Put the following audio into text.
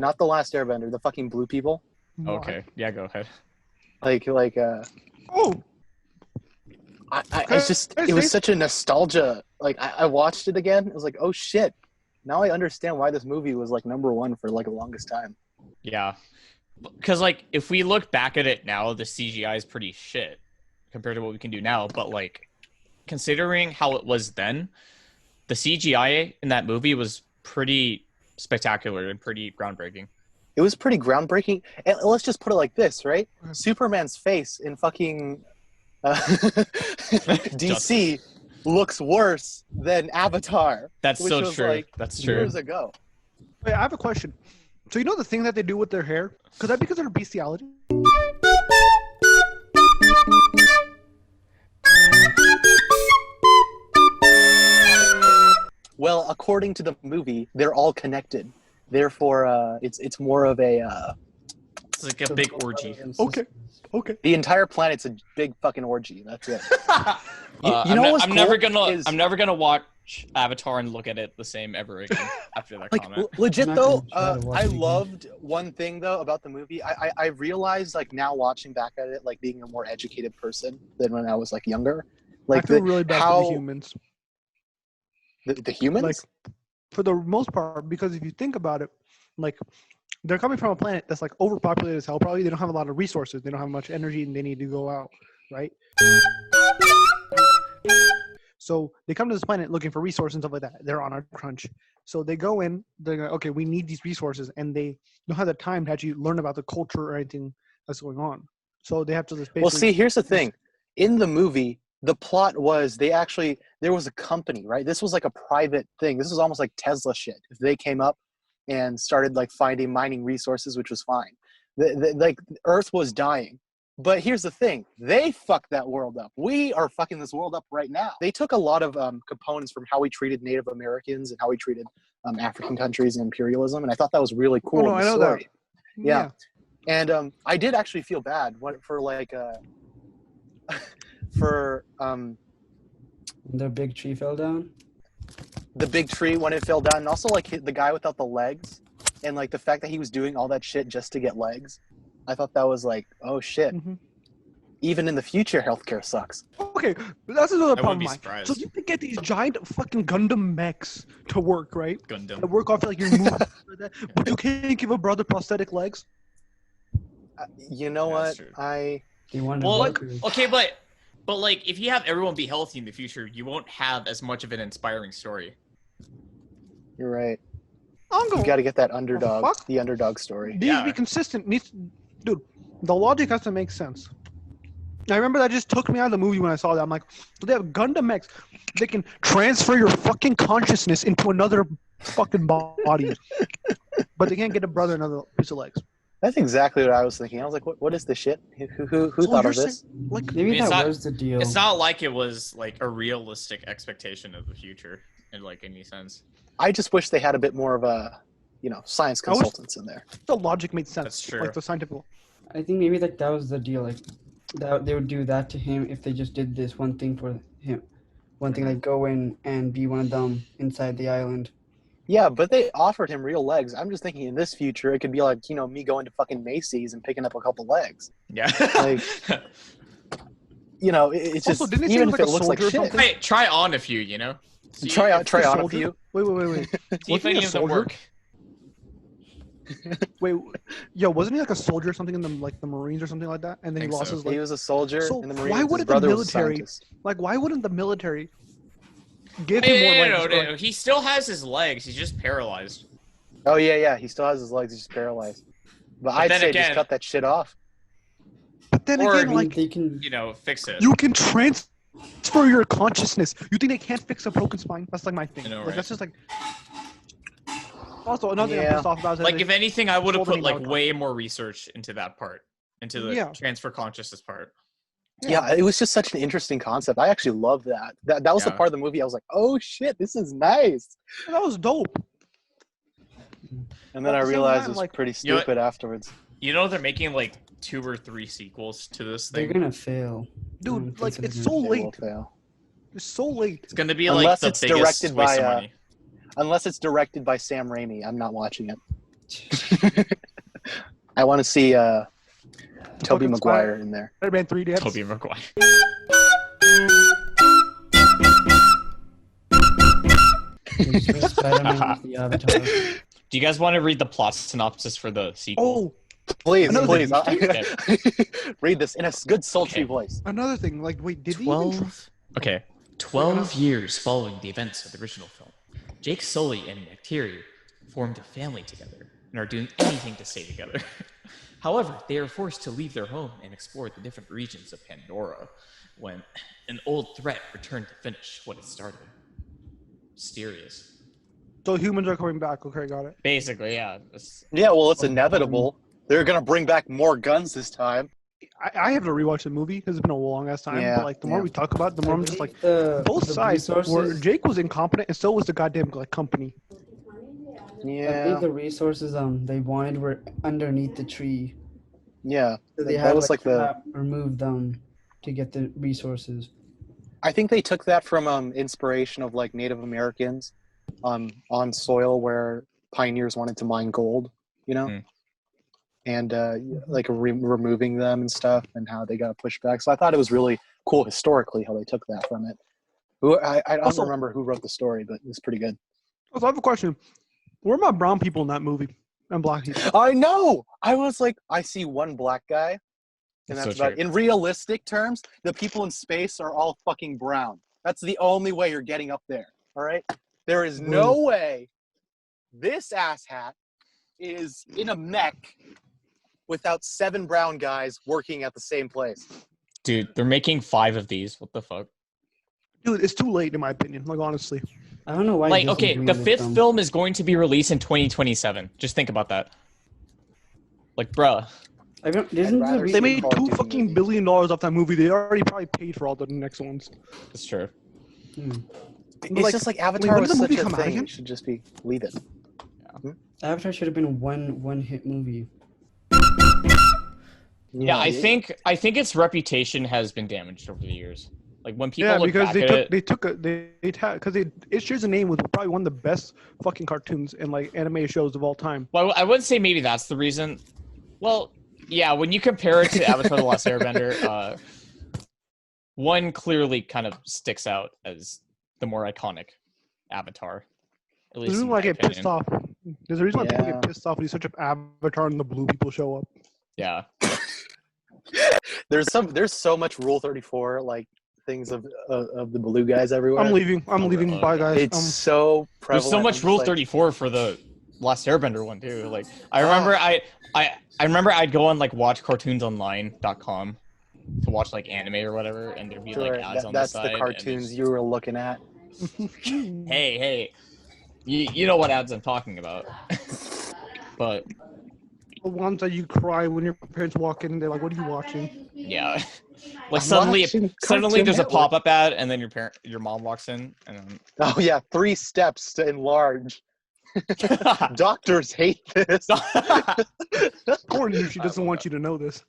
not the Last Airbender, the fucking blue people. Okay, yeah, go ahead. Oh. It's just, it was such a nostalgia. Like, I watched it again. It was like, oh shit. Now I understand why this movie was like #1 for like the longest time. Yeah. Because, like, if we look back at it now, the CGI is pretty shit compared to what we can do now. But, like, considering how it was then, the CGI in that movie was pretty spectacular and pretty groundbreaking. It was pretty groundbreaking. And let's just put it like this, right? Superman's face in fucking DC looks worse than Avatar. That's so true. Like That's true. Years ago. Wait, I have a question. So you know the thing that they do with their hair? Could that be because of their bestiality? Well, according to the movie, they're all connected. Therefore, it's more of a... it's like a big orgy. Okay. The entire planet's a big fucking orgy. That's it. You know what's I'm cool never gonna watch Avatar and look at it the same ever again after that comment. Legit though, I loved one thing though about the movie. I realized like now watching back at it, like being a more educated person than when I was like younger. Like I feel really bad for the humans. The humans? Like, for the most part, because if you think about it, like, they're coming from a planet that's, like, overpopulated as hell. Probably they don't have a lot of resources. They don't have much energy, and they need to go out, right? So they come to this planet looking for resources and stuff like that. They're on a crunch. So they go in. They're like, okay, we need these resources, and they don't have the time to actually learn about the culture or anything that's going on. So they have to just basically... Well, see, here's the thing. In the movie... The plot was there was a company, right? This was like a private thing. This was almost like Tesla shit. If they came up and started like mining resources, which was fine. Like Earth was dying. But here's the thing. They fucked that world up. We are fucking this world up right now. They took a lot of components from how we treated Native Americans and how we treated African countries and imperialism. And I thought that was really cool. Oh, no, I know story. that. Yeah. And I did actually feel bad for like... for the big tree fell down. The big tree when it fell down, and also like the guy without the legs, and like the fact that he was doing all that shit just to get legs. I thought that was like, oh shit. Mm-hmm. Even in the future, healthcare sucks. Okay, but that's another problem. So you can get these giant fucking Gundam mechs to work, right? Gundam. That work off like your moves, like that, but you can't give a brother prosthetic legs. You know what? Okay, but like, if you have everyone be healthy in the future, you won't have as much of an inspiring story. You're right. You got to get that underdog, the underdog story. Needs to be consistent. Dude, the logic has to make sense. I remember that just took me out of the movie when I saw that. I'm like, so they have Gundam mechs. They can transfer your fucking consciousness into another fucking body. But they can't get a brother another piece of legs. That's exactly what I was thinking. I was like, what is this shit? Who thought of this? Like, maybe that was the deal. It's not like it was like a realistic expectation of the future in like any sense. I just wish they had a bit more of a, science consultants in there. The logic made sense. That's true. Like the scientific. I think maybe like that was the deal. Like that they would do that to him if they just did this one thing for him. One thing, like go in and be one of them inside the island. Yeah, but they offered him real legs. I'm just thinking in this future, it could be like, me going to fucking Macy's and picking up a couple legs. Yeah. Like, it's just, also, even if it looks like shit. Hey, try on a few, See, try on a few. Wait. See if any of them work. Wait, wasn't he like a soldier or something in the Marines or something like that? And then he lost his leg. He was a soldier in the Marines. Why wouldn't the military, why wouldn't the military give him more legs? No. He still has his legs. He's just paralyzed. Oh, yeah. He still has his legs. He's just paralyzed. But I'd say just cut that shit off. But then again, like, they can, fix it. You can transfer your consciousness. You think they can't fix a broken spine? That's like my thing. Right? That's just like... Also, another thing I'm pissed off about is like, if anything, I would have put like way more research into that part, into the transfer consciousness part. Yeah, it was just such an interesting concept. I actually love that. That was the part of the movie I was like, oh shit, this is nice. That was dope. And then I realized it was pretty stupid afterwards. They're making like 2 or 3 sequels to this thing. They're gonna fail. Dude, like, it's so late. It's so late. It's gonna be like the biggest waste of money. Unless it's directed by Sam Raimi, I'm not watching it. I want to see Tobey fucking Maguire in there. Spider-Man 3 dance. Tobey Maguire. Spider-Man with the Avatar. Do you guys want to read the plot synopsis for the sequel? Oh, Please, Another please. Read this in a good sultry Okay. voice. another thing. Like, wait, did he even 12. Okay. 12 years following the events of the original film, Jake Sully and Nectari formed a family together and are doing anything to stay together. However, they are forced to leave their home and explore the different regions of Pandora when an old threat returned to finish what it started. Mysterious. So humans are coming back. Okay, got it. Basically, yeah. Yeah, well, it's inevitable. They're gonna bring back more guns this time. I have to rewatch the movie because it's been a long ass time. Yeah, But like the more yeah. we talk about it, the more I'm just like both the sides. Where resources- Jake was incompetent, and so was the goddamn like company. I Yeah, believe the resources they wanted were underneath the tree. yeah. So they That had was like like the. to remove them to get the resources. I think they took that from inspiration of like Native Americans, on soil where pioneers wanted to mine gold. You know. Mm. And like removing them and stuff, and how they got pushed back. So I thought it was really cool historically how they took that from it. I don't Also- remember who wrote the story, but it was pretty good. So I have a question. Where are my brown people in that movie and black people? I know. I was like, I see one black guy, and That's that's so about. true. In realistic terms, the people in space are all fucking brown. That's the only way you're getting up there. All right. There is no way this asshat is in a mech without 7 brown guys working at the same place. Dude, they're making 5 of these. What the fuck? Dude, it's too late in my opinion. Like honestly. I don't know why. Like, Disney's okay, doing the this 5th dumb. film is going to be released in 2027. Just think about that. Like, bruh. I don't, isn't rather the They see made Call of $2 Duty fucking movies. billion off that movie. They already probably paid for all the next ones. It's true. It's like, just like wait, Avatar when was did the such movie a come out thing. again? It should just be leave it. Avatar should have been one hit movie. Yeah, I think its reputation has been damaged over the years. Like when people Yeah, look because back they took because it shares a name with probably one of the best fucking cartoons and like anime shows of all time. well, I wouldn't say maybe that's the reason. Well, yeah, when you compare it to Avatar: The Last Airbender, one clearly kind of sticks out as the more iconic Avatar. At There's a least reason in why I my get pissed opinion. off. There's a reason why people Yeah. get pissed off when you search up Avatar and the blue people show up. Yeah. There's so much Rule 34 like things of the blue guys everywhere. I'm leaving. I'm Oh, leaving. really? Bye, guys. It's so prevalent. There's so I'm much just Rule like, 34 for the Last Airbender one too. Like I remember I remember I'd go on like watchcartoonsonline.com to watch like anime or whatever, and there'd be Sure, like ads on that's the the side. cartoons you were looking at. Hey, you know what ads I'm talking about. But The ones that you cry when your parents walk in and they're like, "What are you watching?" yeah, like I'm suddenly watching there's a Cartoon pop-up ad, and then your mom walks in, and then Oh yeah, 3 steps to enlarge. Doctors hate this. Porn industry doesn't want you to know this.